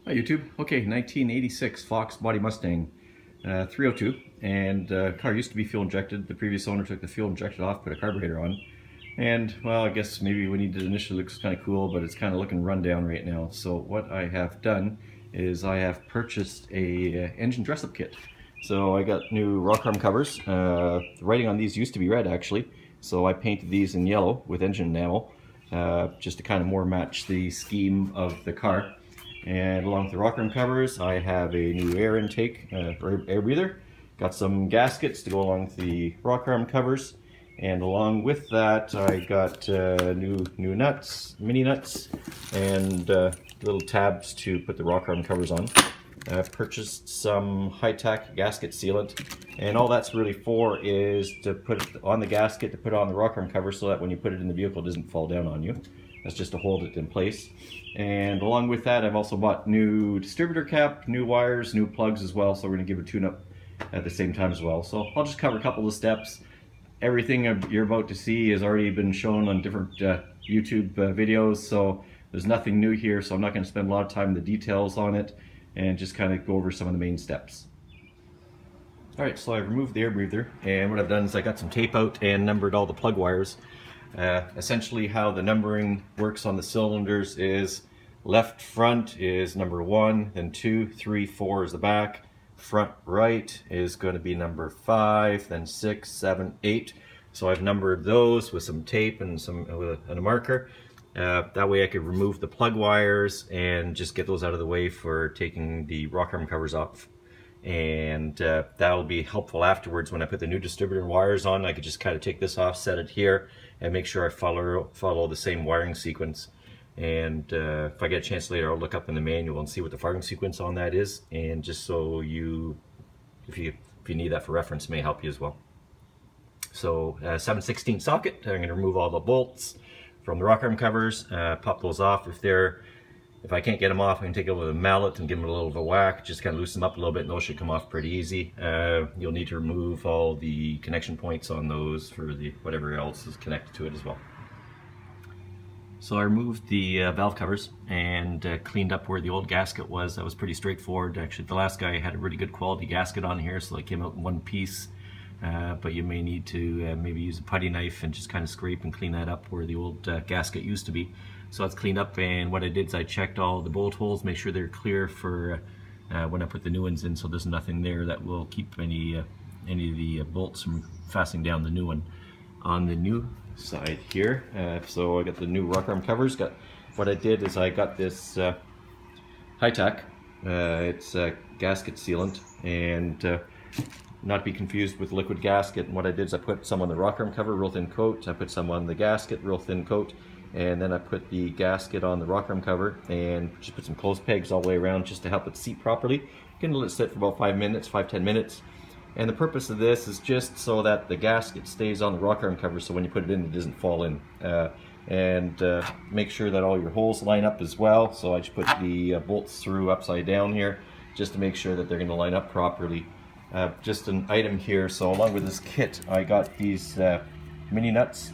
Hi YouTube. Okay, 1986 Foxbody Mustang 302, and car used to be fuel injected. The previous owner took the fuel injected off, put a carburetor on, and well, I guess maybe when he did initially, it looks kind of cool, but it's kind of looking run down right now. So what I have done is I have purchased a engine dress-up kit. So I got new rock arm covers. The writing on these used to be red actually, so I painted these in yellow with engine enamel, just to kind of more match the scheme of the car. And along with the rock arm covers, I have a new air intake, or air breather. Got some gaskets to go along with the rock arm covers. And along with that, I got new nuts, mini nuts, and little tabs to put the rock arm covers on. I've purchased some high-tack gasket sealant, and all that's really for is to put it on the gasket, to put it on the rock arm cover so that when you put it in the vehicle, it doesn't fall down on you. That's just to hold it in place. And along with that, I've also bought new distributor cap, new wires, new plugs as well, so we're going to give it a tune-up at the same time as well. So I'll just cover a couple of steps. Everything you're about to see has already been shown on different YouTube videos, so there's nothing new here, so I'm not going to spend a lot of time in the details on it, and just kind of go over some of the main steps. Alright, so I've removed the air breather, and what I've done is I got some tape out and numbered all the plug wires. Essentially how the numbering works on the cylinders is left front is number 1, then 2, 3, 4 is the back. Front right is going to be number 5, then 6, 7, 8. So I've numbered those with some tape and a marker. That way I could remove the plug wires and just get those out of the way for taking the rock arm covers off. And that'll be helpful afterwards when I put the new distributor wires on. I could just kind of take this off, set it here, and make sure I follow the same wiring sequence. And if I get a chance later, I'll look up in the manual and see what the firing sequence on that is, and just so if you need that for reference, it may help you as well. So 7/16 socket. I'm going to remove all the bolts from the rock arm covers, pop those off. If I can't get them off, I can take it with a mallet and give them a little of a whack, just kind of loosen them up a little bit, and those should come off pretty easy. You'll need to remove all the connection points on those for whatever else is connected to it as well. So I removed the valve covers and cleaned up where the old gasket was. That was pretty straightforward. Actually, the last guy had a really good quality gasket on here, so they came out in one piece. But you may need to maybe use a putty knife and just kind of scrape and clean that up where the old gasket used to be. So that's cleaned up, and what I did is I checked all the bolt holes, make sure they're clear for when I put the new ones in, so there's nothing there that will keep any of the bolts from fastening down the new one. On the new side here, so I got the new rock arm covers. What I did is I got this high-tack, it's gasket sealant, and not to be confused with liquid gasket. And what I did is I put some on the rock arm cover, real thin coat. I put some on the gasket, real thin coat, and then I put the gasket on the rock arm cover and just put some clothes pegs all the way around just to help it seat properly. You can let it sit for about 5-10 minutes. And the purpose of this is just so that the gasket stays on the rock arm cover, so when you put it in, it doesn't fall in. And make sure that all your holes line up as well. So I just put the bolts through upside down here just to make sure that they're going to line up properly. Just an item here, so along with this kit I got these mini nuts,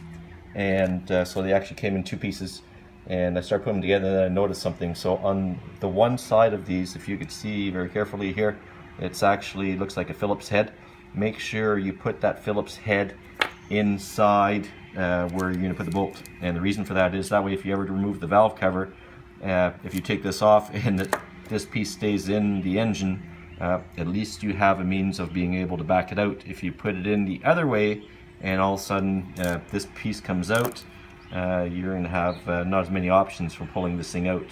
and so they actually came in 2 pieces, and I started putting them together and then I noticed something. So on the one side of these, if you could see very carefully here, it's actually looks like a Phillips head. Make sure you put that Phillips head inside where you're going to put the bolt, and the reason for that is that way if you ever remove the valve cover, if you take this off and this piece stays in the engine, at least you have a means of being able to back it out. If you put it in the other way and all of a sudden this piece comes out, you're going to have not as many options for pulling this thing out.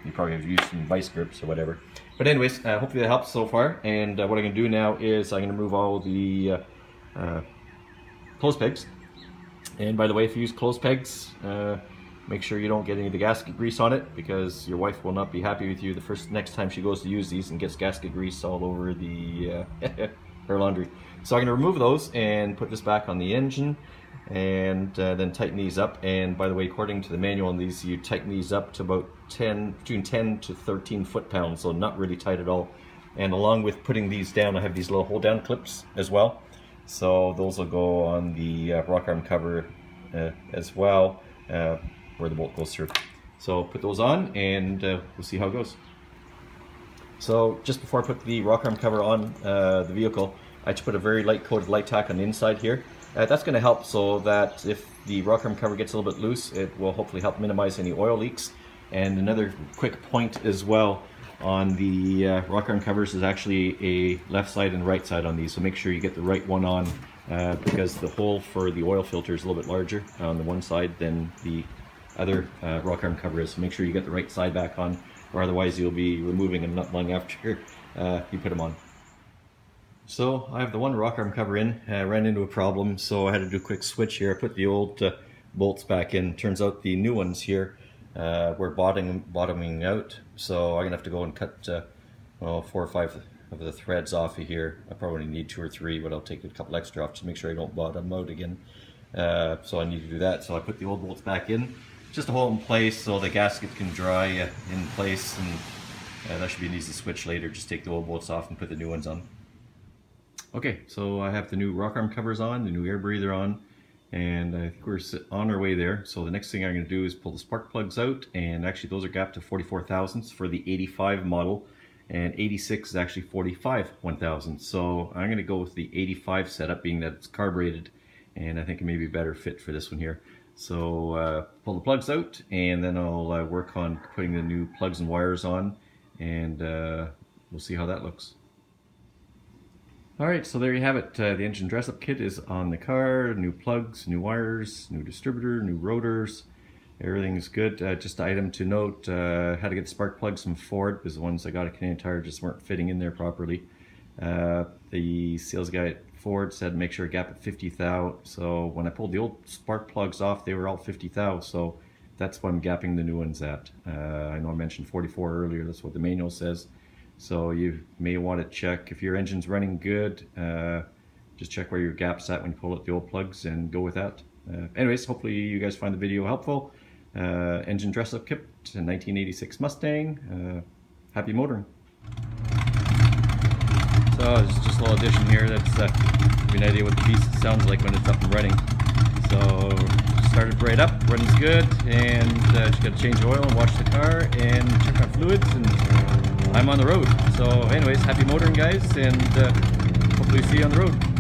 You probably have to use some vice grips or whatever. But anyways, hopefully that helps so far. And what I'm going to do now is I'm going to remove all the clothes pegs. And by the way, if you use clothes pegs, make sure you don't get any of the gasket grease on it, because your wife will not be happy with you the next time she goes to use these and gets gasket grease all over the her laundry. So I'm going to remove those and put this back on the engine, and then tighten these up. And by the way, according to the manual on these, you tighten these up to about between 10 to 13 foot-pounds, so not really tight at all. And along with putting these down, I have these little hold-down clips as well. So those will go on the rock arm cover as well, where the bolt goes through. So put those on and we'll see how it goes. So just before I put the rock arm cover on the vehicle, I just put a very light coated light tack on the inside here. That's going to help so that if the rock arm cover gets a little bit loose, it will hopefully help minimize any oil leaks. And another quick point as well on the rock arm covers is actually a left side and right side on these, so make sure you get the right one on because the hole for the oil filter is a little bit larger on the one side than the other rock arm cover is, so make sure you get the right side back on, or otherwise you'll be removing them not long after you put them on. So I have the one rock arm cover in, ran into a problem, so I had to do a quick switch here. I put the old bolts back in. Turns out the new ones here were bottoming out, so I'm gonna have to go and cut 4 or 5 of the threads off of here. I probably need 2 or 3, but I'll take a couple extra off to make sure I don't bottom out again. So I need to do that. So I put the old bolts back in, just to hold in place so the gasket can dry in place, and that should be an easy switch later. Just take the old bolts off and put the new ones on. Okay, so I have the new rock arm covers on, the new air breather on, and I think we're on our way there. So the next thing I'm going to do is pull the spark plugs out, and actually those are gapped to 44 thousandths for the 85 model, and 86 is actually 45 1,000. So I'm going to go with the 85 setup, being that it's carbureted, and I think it may be a better fit for this one here. So pull the plugs out, and then I'll work on putting the new plugs and wires on, and we'll see how that looks. Alright, so there you have it. The engine dress-up kit is on the car. New plugs, new wires, new distributor, new rotors. Everything's good. Just an item to note, had to get spark plugs from Ford because the ones I got at Canadian Tire just weren't fitting in there properly. The sales guy at Ford said make sure I gap at 50 thou. So when I pulled the old spark plugs off, they were all 50 thou. So that's what I'm gapping the new ones at. I know I mentioned 44 earlier. That's what the manual says. So you may want to check if your engine's running good, just check where your gap's at when you pull out the old plugs and go with that. Anyways, hopefully you guys find the video helpful. Engine dress-up kit, 1986 Mustang. Happy motoring. So it's just a little addition here that's give you an idea what the beast sounds like when it's up and running. So started right up, runs good, and just got to change oil and wash the car and check our fluids, and I'm on the road. So anyways, happy motoring guys, and hopefully see you on the road.